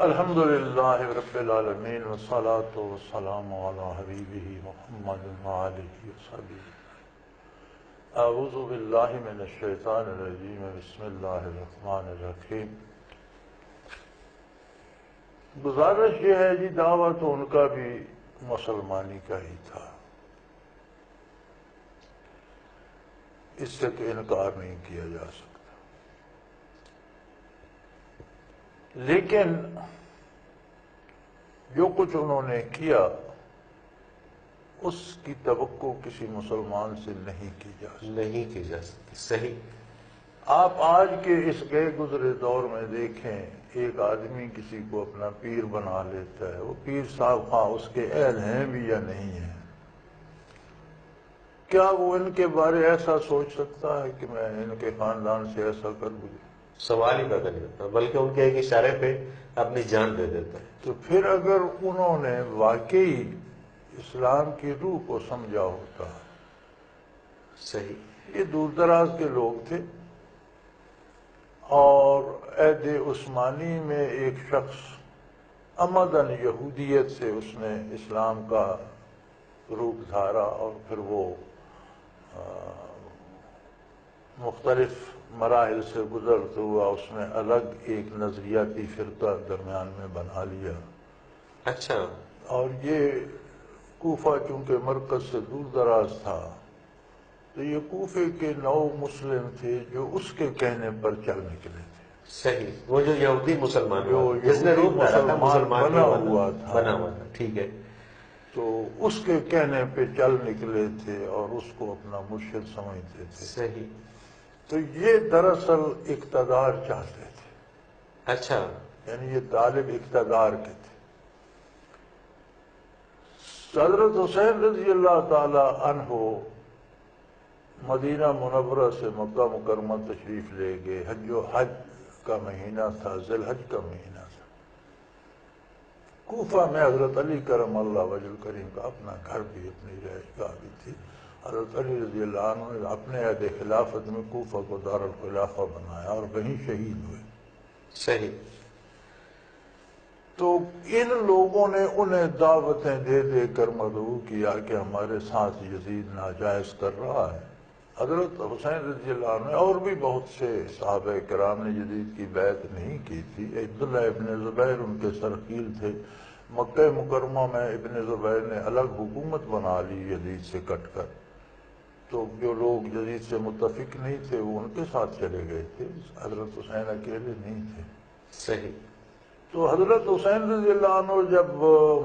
الحمد للہ رب العالمین والصلاة والسلام علی حبیبہ محمد وآلہ وصحبہ. اعوذ باللہ من الشیطان الرجیم. بسم اللہ الرحمن الرحیم. گزارش یہ ہے جی، دعوت ان کا بھی مسلمانی کا ہی تھا، اس سے تو انکار نہیں کیا جا سکتا. لیکن جو کچھ انہوں نے کیا اس کی توقع کسی مسلمان سے نہیں کی جا سکتی. صحیح. آپ آج کے اس گئے گزرے دور میں دیکھیں، ایک آدمی کسی کو اپنا پیر بنا لیتا ہے، وہ پیر صاحب خواہ اس کے اہل ہیں بھی یا نہیں ہیں، کیا وہ ان کے بارے ایسا سوچ سکتا ہے کہ میں ان کے خاندان سے ایسا کر دوں؟ سوال ہی پیدا نہیں ہوتا، بلکہ ان کے ایک اشارے پہ اپنی جان دے دیتا ہے. تو پھر اگر انہوں نے واقعی اسلام کی روح کو سمجھا ہوتا. صحیح. یہ دور دراز کے لوگ تھے، اور عہد عثمانی میں ایک شخص عمدن یہودیت سے اس نے اسلام کا روپ دھارا، اور پھر وہ مختلف مراحل سے گزرتا ہوا اس نے الگ ایک نظریاتی فرقہ درمیان میں بنا لیا. اچھا. اور یہ کوفہ چونکہ مرکز سے دور دراز تھا، تو یہ کوفے کے 9 مسلم تھے جو اس کے کہنے پر چل نکلے تھے. صحیح. وہ جو یہودی مسلمان جو ہوا، جس نے یہودی روپ دھارا تھا، مسلمان بنا ہوا تھا. ٹھیک ہے. تو اس کے کہنے پہ چل نکلے تھے اور اس کو اپنا مرشد سمجھتے تھے. صحیح. تو یہ دراصل اقتدار چاہتے تھے. اچھا. یعنی یہ طالب اقتدار کے تھے. حضرت حسین رضی اللہ تعالی عنہ مدینہ منورہ سے مکہ مکرمہ تشریف لے گئے. حج کا مہینہ تھا، ذی الحج کا مہینہ تھا. کوفہ میں حضرت علی کرم اللہ وجہ الکریم کا اپنا گھر بھی، اپنی رہائش گاہ بھی تھی. حضرت علی رضی اللہ عنہ نے اپنے عہد خلافت میں کوفہ کو دارالخلافہ بنایا اور وہیں شہید ہوئے. صحیح. تو ان لوگوں نے انہیں دعوتیں دے دے کر مدعو کیا کہ ہمارے ساتھ یزید ناجائز کر رہا ہے. حضرت حسین رضی اللہ عنہ اور بھی بہت سے صحابہ کرام نے یزید کی بیعت نہیں کی تھی. عبداللہ ابن زبیر ان کے سرخیل تھے. مکہ مکرمہ میں ابن زبیر نے الگ حکومت بنا لی یزید سے کٹ کر. تو جو لوگ یزید سے متفق نہیں تھے وہ ان کے ساتھ چلے گئے تھے، حضرت حسین اکیلے نہیں تھے. صحیح. تو حضرت حسین رضی اللہ عنہ جب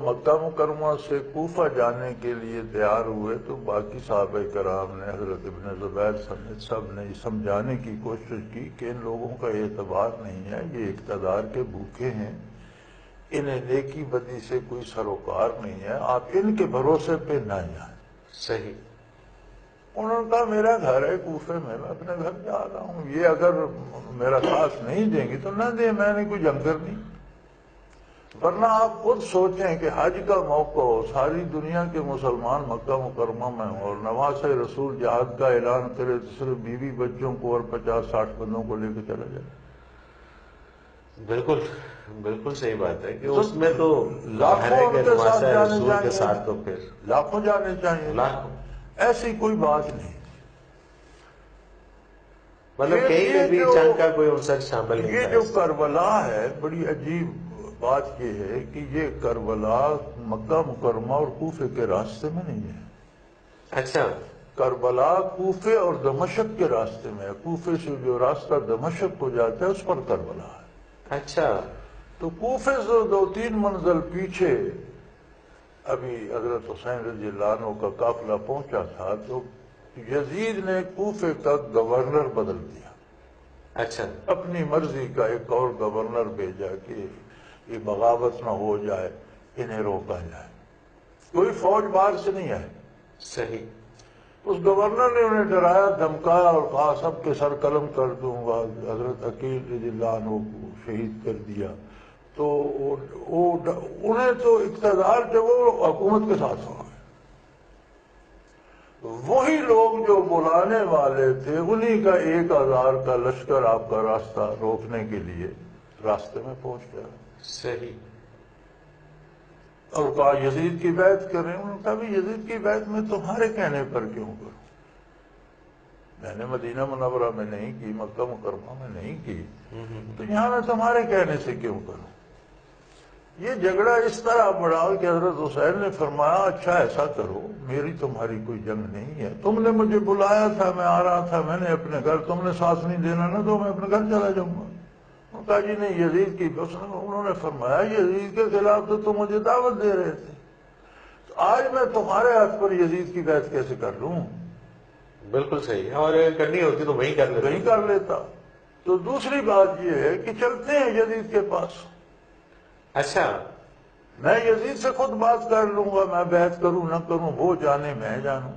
مکہ مکرمہ سے کوفہ جانے کے لیے تیار ہوئے تو باقی صحابہ کرام نے، حضرت ابن زبیر سمیت سب نے سمجھانے کی کوشش کی کہ ان لوگوں کا اعتبار نہیں ہے، یہ اقتدار کے بھوکے ہیں، انہیں نیکی بدی سے کوئی سروکار نہیں ہے، آپ ان کے بھروسے پہ نہ جائیں. صحیح. انہوں نے کہا میرا گھر ہے کوفے میں اپنے گھر جا رہا ہوں، یہ اگر میرا ساتھ نہیں دیں گے تو نہ دیں، میں نے کوئی جنگ کرنی. ورنہ آپ خود سوچیں کہ حج کا موقع ہو، ساری دنیا کے مسلمان مکہ مکرمہ میں ہوں اور نواز رسول جہاد کا اعلان کرے تو صرف بیوی بچوں کو اور 50-60 بندوں کو لے کے چلا جائے. بالکل بالکل صحیح بات ہے کہ اس میں تو لاکھوں ان کے ساتھ جانے رسول کے چاہیے، ساتھ تو پھر لاکھوں جانے چاہیے. لاکھوں، ایسی کوئی بات نہیں. مطلب کہیں پہ بھی جنگ کا کوئی عنصر شامل نہیں یہ تھا. جو کربلا ہے، بڑی عجیب بات یہ ہے کہ یہ کربلا مکہ مکرمہ اور کوفے کے راستے میں نہیں ہے. اچھا. کربلا کوفے اور دمشق کے راستے میں ہے. کوفے سے جو راستہ دمشق کو جاتا ہے اس پر کربلا ہے. اچھا. تو کوفے سے 2-3 منزل پیچھے ابھی حضرت حسین رضی اللہ عنہ کا قافلہ پہنچا تھا تو یزید نے کوفے کا گورنر بدل دیا. اچھا. اپنی مرضی کا ایک اور گورنر بھیجا کہ یہ بغاوت نہ ہو جائے، انہیں روکا جائے. کوئی فوج باہر سے نہیں آئی. صحیح. اس گورنر نے انہیں ڈرایا دھمکایا اور کہا سب کے سر قلم کر دوں گا. حضرت عقیل رضی اللہ عنہ کو شہید کر دیا. تو انہیں تو اقتدار جو وہ حکومت کے ساتھ ہو گئے. وہی لوگ جو بلانے والے تھے انہی کا 1000 کا لشکر آپ کا راستہ روکنے کے لیے راستے میں پہنچ گیا. صحیح. اور کہا یزید کی بیعت کریں. انہوں نے کہا بھی یزید کی بیعت میں تمہارے کہنے پر کیوں کروں؟ میں نے مدینہ منورہ میں نہیں کی، مکہ مکرمہ میں نہیں کی، تو یہاں میں تمہارے کہنے سے کیوں کروں؟ یہ جھگڑا اس طرح بڑھا کہ حضرت حسین نے فرمایا اچھا ایسا کرو، میری تمہاری کوئی جنگ نہیں ہے، تم نے مجھے بلایا تھا، میں آ رہا تھا، میں نے اپنے گھر، تم نے ساتھ نہیں دینا نا تو میں اپنے گھر چلا جاؤں گا. انہوں نے کہا جی نہیں یزید کی. انہوں نے فرمایا یزید کے خلاف تو تم مجھے دعوت دے رہے تھے، تو آج میں تمہارے ہاتھ پر یزید کی بیعت کیسے کر لوں؟ بالکل صحیح. اور کرنی ہوتی تو وہیں کر لیتے. وہیں کر لیتا. تو دوسری بات یہ ہے کہ چلتے ہیں یزید کے پاس. اچھا. میں یزید سے خود بات کر لوں گا، میں بیعت کروں نہ کروں وہ جانے میں جانوں.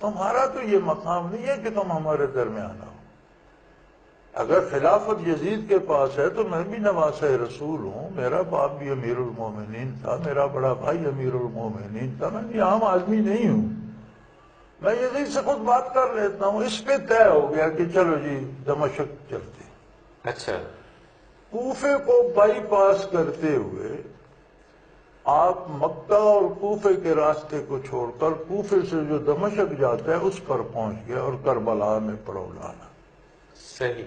تمہارا تو یہ مقام نہیں ہے کہ تم ہمارے درمیان آؤ. اگر خلافت یزید کے پاس ہے تو میں بھی نواسہ رسول ہوں، میرا باپ بھی امیر المومنین تھا، میرا بڑا بھائی امیر المومنین تھا، میں بھی عام آدمی نہیں ہوں. میں یزید سے خود بات کر لیتا ہوں. اس پہ طے ہو گیا کہ چلو جی دمشق چلتے. اچھا. کوفے کو بائی پاس کرتے ہوئے آپ مکہ اور کوفے کے راستے کو چھوڑ کر کوفے سے جو دمشق جاتا ہے اس پر پہنچ گیا اور کربلا میں پڑاؤ ڈالا. صحیح.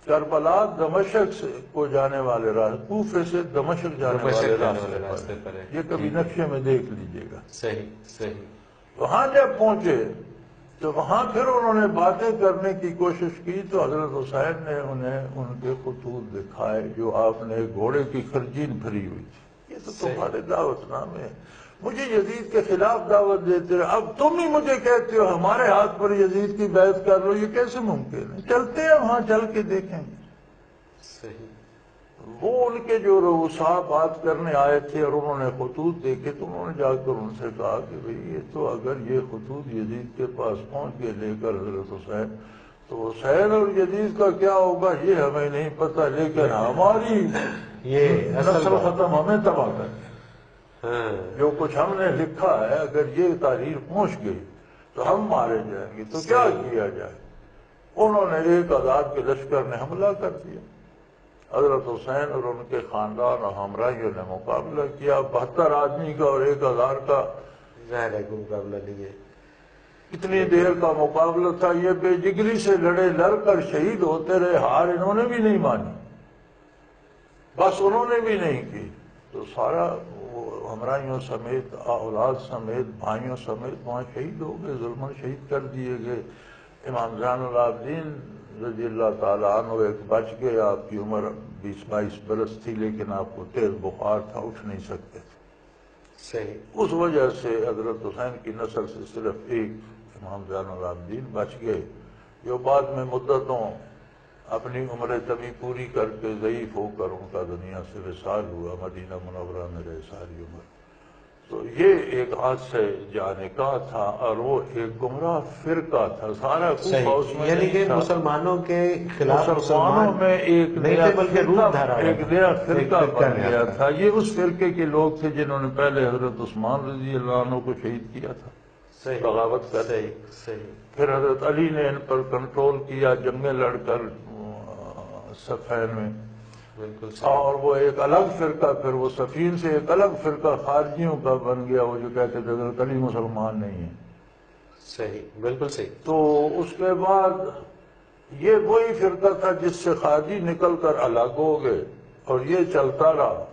کربلا دمشق سے کو جانے والے راستے، کوفے سے دمشق جانے والے راستے پر ہے. یہ کبھی نقشے میں دیکھ لیجئے گا. صحیح صحیح. وہاں جب پہنچے تو وہاں پھر انہوں نے باتیں کرنے کی کوشش کی تو حضرت حسین نے انہیں ان کے خطوط دکھائے جو آپ نے گھوڑے کی خرجین بھری ہوئی تھی. یہ تو تمہارے دعوت نامے ہیں، مجھے یزید کے خلاف دعوت دیتے رہے، اب تم ہی مجھے کہتے ہو ہمارے ہاتھ پر یزید کی بیعت کر لو، یہ کیسے ممکن ہے؟ چلتے ہیں وہاں چل کے دیکھیں گے. صحیح. وہ ان کے جو رؤساء بات کرنے آئے تھے اور انہوں نے خطوط دیکھے تو انہوں نے جا کر ان سے کہا کہ بھئی یہ تو اگر یہ خطوط یزید کے پاس پہنچ کے لے کر حضرت حسین، تو حسین اور یزید کا کیا ہوگا یہ ہمیں نہیں پتہ، لیکن ہماری یہ نسل ختم ہمیں تباہ کر دیں. ہاں. جو کچھ ہم نے لکھا ہے اگر یہ تحریر پہنچ گئی تو ہم مارے جائیں گے، تو کیا کیا جائے؟ انہوں نے 1000 کے لشکر نے حملہ کر دیا. حضرت حسین اور ان کے خاندان اور ہمراہیوں نے مقابلہ کیا. 72 آدمی کا اور 1000 کا ظاہر ہے کوئی مقابلہ نہیں ہے. اتنی دیر کا مقابلہ تھا. یہ بے جگری سے لڑے، لڑ کر شہید ہوتے رہے، ہار انہوں نے بھی نہیں مانی، بس انہوں نے بھی نہیں کی. تو سارا ہمراہیوں سمیت، اولاد سمیت، بھائیوں سمیت وہاں شہید ہو گئے، ظلماً شہید کر دیے گئے. امام زین العابدین رضی اللہ تعالیٰ عنہ ایک بچ گئے، آپ کی عمر 20-22 برس تھی، لیکن آپ کو تیز بخار تھا، اٹھ نہیں سکتے تھے. صحیح. اس وجہ سے حضرت حسین کی نسل سے صرف ایک امام زین العابدین بچ گئے، جو بعد میں مدتوں اپنی عمر طبی پوری کر کے ضعیف ہو کر ان کا دنیا سے وصال ہوا، مدینہ منورہ میں رہے ساری عمر. تو یہ ایک ہاتھ سے جانے کا تھا اور وہ ایک گمراہ فرقہ تھا. سارا کوفہ اس میں یعنی کہ نہیں تھا. مسلمانوں کے خلاف مسلمانوں میں ایک نہیں نیا تھے بلکہ روح فرقہ، دھارا ایک نیا فرقہ بن نیا گیا تھا. تھا. یہ اس فرقے کے لوگ تھے جنہوں نے پہلے حضرت عثمان رضی اللہ عنہ کو شہید کیا تھا، صحیح. بغاوت کر صحیح. صحیح. پھر حضرت علی نے ان پر کنٹرول کیا، جنگیں لڑ کر صفین میں. بالکل صحیح. اور وہ ایک الگ فرقہ، پھر وہ صفین سے ایک الگ فرقہ خارجیوں کا بن گیا، وہ جو کہتے تھے حضرت علی مسلمان نہیں ہیں. صحیح. بالکل صحیح. تو اس کے بعد یہ وہی فرقہ تھا جس سے خارجی نکل کر الگ ہو گئے اور یہ چلتا رہا.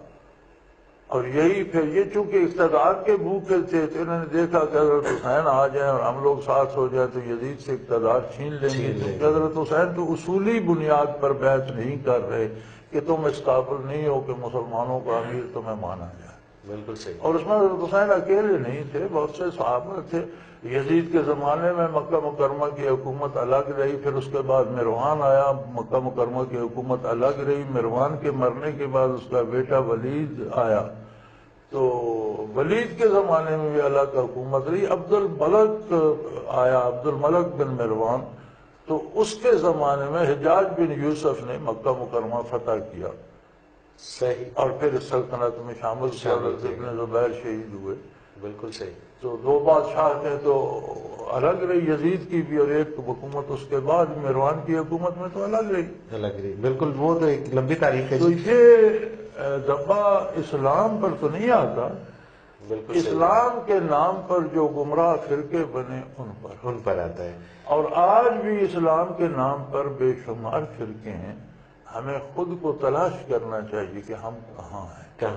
اور یہی پھر یہ چونکہ اقتدار کے بھوکے تھے تو انہوں نے دیکھا کہ حضرت حسین آ جائیں اور ہم لوگ ساتھ ہو جائیں تو یزید سے اقتدار چھین لیں گے، کیونکہ حضرت حسین تو اصولی بنیاد پر بیعت نہیں کر رہے کہ تم اس قابل نہیں ہو کہ مسلمانوں کا امیر تمہیں مانا جائے. بالکل صحیح. اور اس میں حضرت حسین اکیلے نہیں تھے، بہت سے صحابہ تھے. یزید کے زمانے میں مکہ مکرمہ کی حکومت الگ رہی، پھر اس کے بعد مروان آیا، مکہ مکرمہ کی حکومت الگ رہی. مروان کے مرنے کے بعد اس کا بیٹا ولید آیا، تو ولید کے زمانے میں بھی الگ حکومت رہی. عبد الملک آیا، عبد الملک بن مروان، تو اس کے زمانے میں حجاج بن یوسف نے مکہ مکرمہ فتح کیا. صحیح. اور پھر اس سلطنت میں شامل کیا، ابن زبیر شہید ہوئے. بالکل صحیح. تو دو بادشاہ تھے تو الگ رہی یزید کی بھی، اور ایک حکومت اس کے بعد مروان کی حکومت میں تو الگ رہی. الگ رہی. بالکل، وہ تو ایک لمبی تاریخ ہے. تو یہ دبا اسلام پر تو نہیں آتا، بالکل صحیح۔ اسلام کے نام پر جو گمراہ فرقے بنے ان پر آتا ہے۔ اور آج بھی اسلام کے نام پر بے شمار فرقے ہیں۔ ہمیں خود کو تلاش کرنا چاہیے کہ ہم کہاں ہیں۔